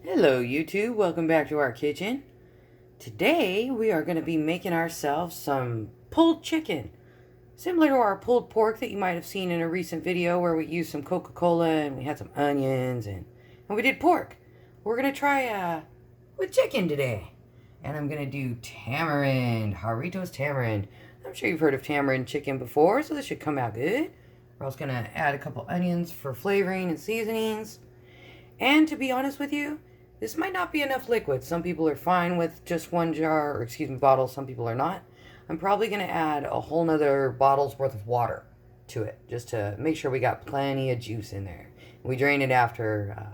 Hello YouTube, welcome back to our kitchen. Today we are going to be making ourselves some pulled chicken. Similar to our pulled pork that you might have seen in a recent video where we used some Coca-Cola and we had some onions and we did pork. We're going to try with chicken today. And I'm going to do Tamarind Jarritos tamarind. I'm sure you've heard of tamarind chicken before, so this should come out good. We're also going to add a couple onions for flavoring and seasonings. And to be honest with you, this might not be enough liquid. Some people are fine with just one jar, or excuse me, bottle. Some people are not. I'm probably going to add a whole nother bottle's worth of water to it, just to make sure we got plenty of juice in there. We drain it after,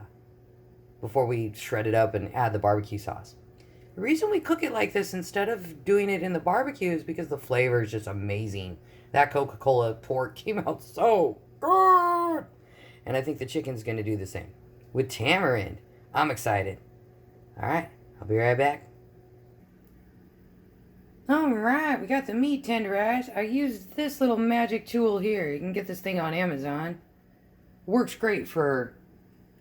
before we shred it up and add the barbecue sauce. The reason we cook it like this instead of doing it in the barbecue is because the flavor is just amazing. That Coca-Cola pork came out so good. And I think the chicken's going to do the same. With tamarind. I'm excited. Alright, I'll be right back. Alright, we got the meat tenderized. I used this little magic tool here. You can get this thing on Amazon. Works great for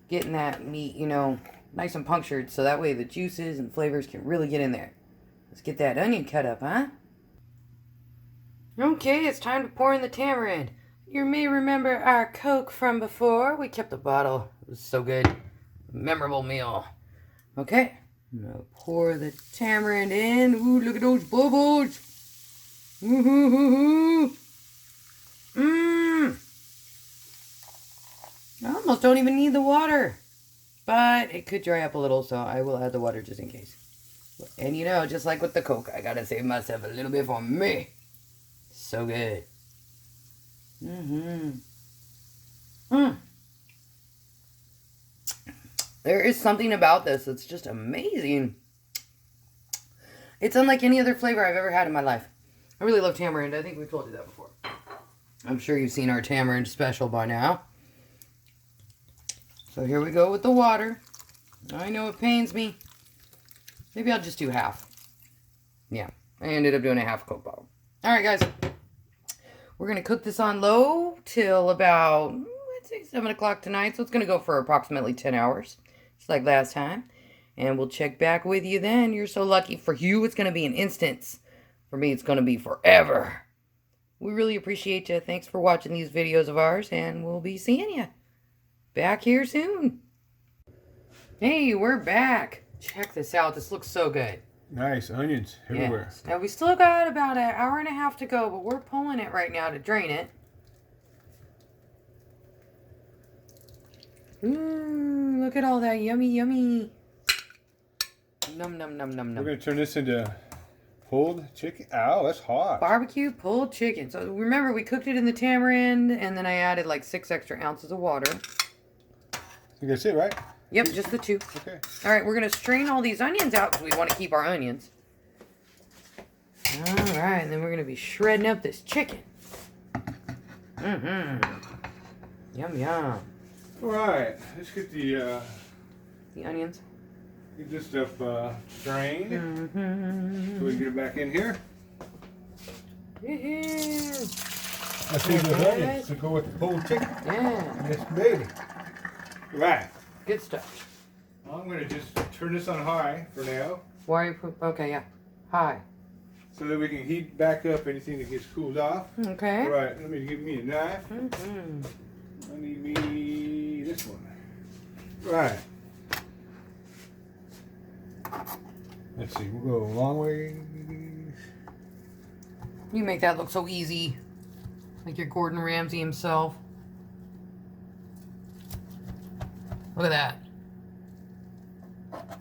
getting that meat, you know, nice and punctured, so that way the juices and flavors can really get in there. Let's get that onion cut up, huh? Okay, it's time to pour in the tamarind. You may remember our Coke from before. We kept the bottle. It was so good. Memorable meal. Okay, I'm gonna pour the tamarind in. Ooh, look at those bubbles. Ooh, mmm. I almost don't even need the water. But it could dry up a little, so I will add the water just in case. And you know, just like with the Coke, I gotta save myself a little bit for me. So good. There is something about this that's just amazing. It's unlike any other flavor I've ever had in my life. I really love tamarind. I think we've told you that before. I'm sure you've seen our tamarind special by now. So here we go with the water. I know it pains me. Maybe I'll just do half. Yeah, I ended up doing a half Coke bottle. Alright guys. We're going to cook this on low till about, let's say 7 o'clock tonight. So it's going to go for approximately 10 hours. Just like last time. And we'll check back with you then. You're so lucky. For you, it's going to be an instant. For me, it's going to be forever. We really appreciate you. Thanks for watching these videos of ours. And we'll be seeing you back here soon. Hey, we're back. Check this out. This looks so good. Nice onions everywhere. Yes. Now we still got about an hour and a half to go, but we're pulling it right now to drain it. Ooh, look at all that yummy, yummy. Num, num, num, num, num. We're going to turn this into pulled chicken. Ow, that's hot. Barbecue pulled chicken. So remember, we cooked it in the tamarind, and then I added like 6 extra ounces of water. I think that's it, right? Yep, just the 2. Okay. All right, we're going to strain all these onions out because we want to keep our onions. All right, and then we're going to be shredding up this chicken. Yum, yum. All right, let's get the onions. Get this stuff strained so we can get it back in here. I see those onions to go with the pulled chicken. Yeah. Yes, baby. Right. Good stuff. I'm going to just turn this on high for now. Why are you put, okay, yeah. High. So that we can heat back up anything that gets cooled off. Okay. All right, let me give me a knife. I need me this one. Right. Let's see, we'll go a long way. You make that look so easy. Like you're Gordon Ramsay himself. Look at that.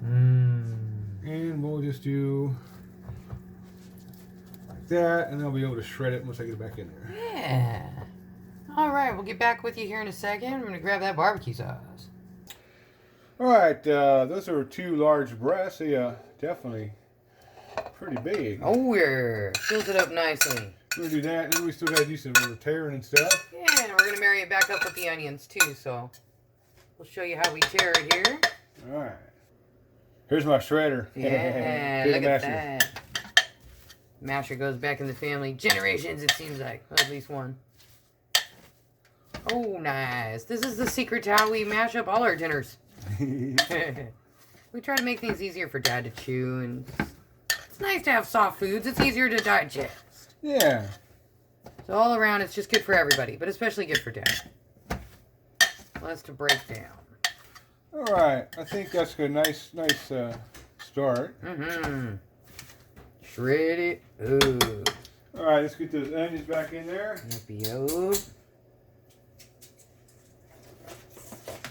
And we'll just do like that, and I'll be able to shred it once I get it back in there. Yeah. All right, we'll get back with you here in a second. I'm going to grab that barbecue sauce. All right, those are 2 large breasts. They definitely pretty big. Oh, yeah. Fills it up nicely. We're going to do that, and then we still got to do some tearing and stuff. Yeah, and we're going to marry it back up with the onions, too, so we'll show you how we tear it here. All right. Here's my shredder. Yeah, Big look masher. at that. Masher goes back in the family generations, it seems like. Well, at least one. Oh, nice. This is the secret to how we mash up all our dinners. We try to make things easier for Dad to chew, and it's nice to have soft foods. It's easier to digest. Yeah. So all around, it's just good for everybody, but especially good for Dad. Less to break down. All right. I think that's a nice start. Mm-hmm. Shred it. Ooh. All right, let's get those onions back in there. Yippee-o.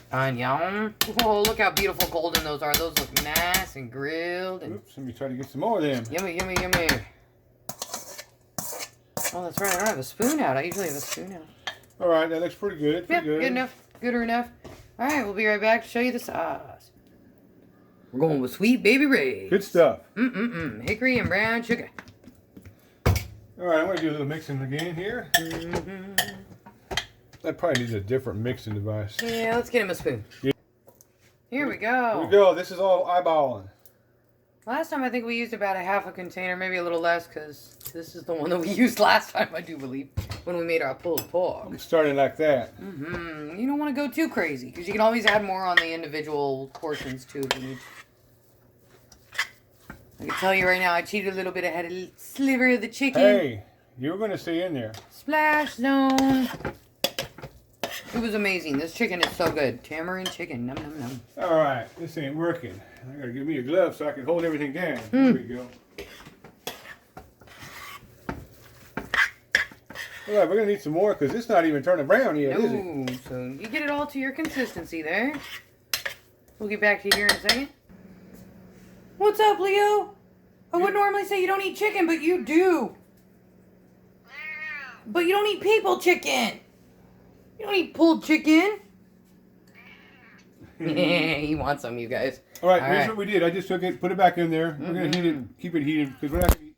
Onion. Oh, look how beautiful golden those are. Those look nice and grilled. And Oops, let me try to get some more of them. yummy, yummy, yummy. Oh, that's right. I don't have a spoon out. I usually have a spoon out. All right, that looks pretty good. Yep, good enough. Gooder enough. All right, we'll be right back to show you the sauce. We're going with Sweet Baby Ray's. Good stuff. Hickory and brown sugar. All right, I'm going to do a little mixing again here. That probably needs a different mixing device. Yeah, let's get him a spoon. Yeah. Here we go. Here we go. This is all eyeballing. Last time I think we used about a half a container, maybe a little less, because this is the one that we used last time, I do believe, when we made our pulled pork. I'm starting like that. You don't want to go too crazy, because you can always add more on the individual portions, too, if you need. I can tell you right now, I cheated a little bit. I had a sliver of the chicken. Hey, you were going to stay in there. Splash zone. It was amazing. This chicken is so good. Tamarind chicken. Num, num, num. All right, this ain't working. I got to give me a glove so I can hold everything down. There we go. All right, we're going to need some more because it's not even turning brown yet, is it? So you get it all to your consistency there. We'll get back to you here in a second. What's up, Leo? I would normally say you don't eat chicken, but you do. But you don't eat people chicken. You don't eat pulled chicken. He wants some, you guys. All right, here's what we did. I just took it, put it back in there. We're going to heat it, keep it heated because we're not going to eat.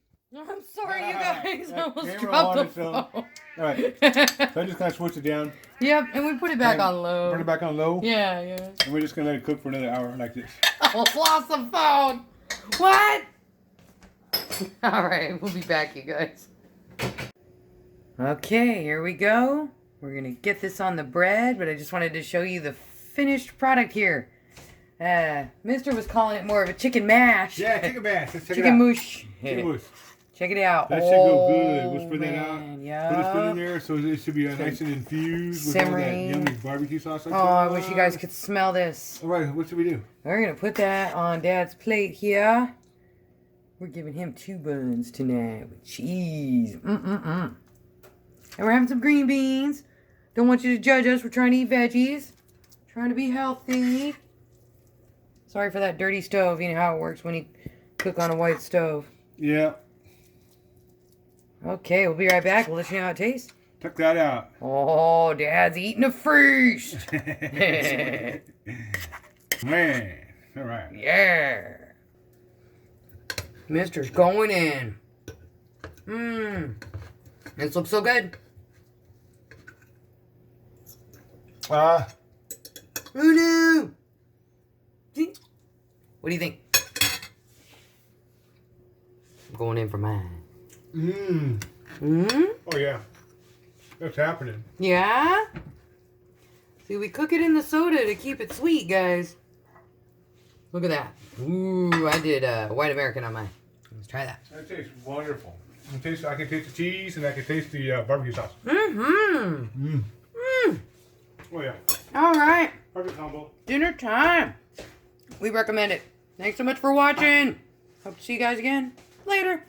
I'm sorry, you guys. I almost Camera dropped on the its own. phone. All right, so I just kind of switched it down. Yep, and we put it back on low. Put it back on low. Yeah, yeah. And we're just going to let it cook for another hour like this. I almost lost the phone. What? All right, we'll be back, you guys. Okay, here we go. We're going to get this on the bread, but I just wanted to show you the finished product here. Mister was calling it more of a chicken mash. Yeah, chicken mash. Let's check it Chicken out. mush. Chicken mush. Check it out. That should go good. We'll spread that out. Yeah. Put a spoon in there so it should be nice and infused with all that Simmering. yummy barbecue sauce. Oh, I wish you guys could smell this. All right, what should we do? We're going to put that on Dad's plate here. We're giving him 2 buns tonight with cheese. And we're having some green beans. Don't want you to judge us. We're trying to eat veggies. Trying to be healthy. Sorry for that dirty stove. You know how it works when you cook on a white stove. Yeah. Okay, we'll be right back. We'll let you know how it tastes. Check that out. Oh, Dad's eating a feast. Man. All right. Yeah. Mister's going in. This looks so good. Oh no! What do you think? I'm going in for mine. Oh yeah. That's happening. Yeah? See, we cook it in the soda to keep it sweet, guys. Look at that. Ooh, I did white American on mine. Let's try that. That tastes wonderful. I can taste the cheese and I can taste the barbecue sauce. Oh yeah. All right. Perfect combo. Dinner time. We recommend it. Thanks so much for watching. Hope to see you guys again later.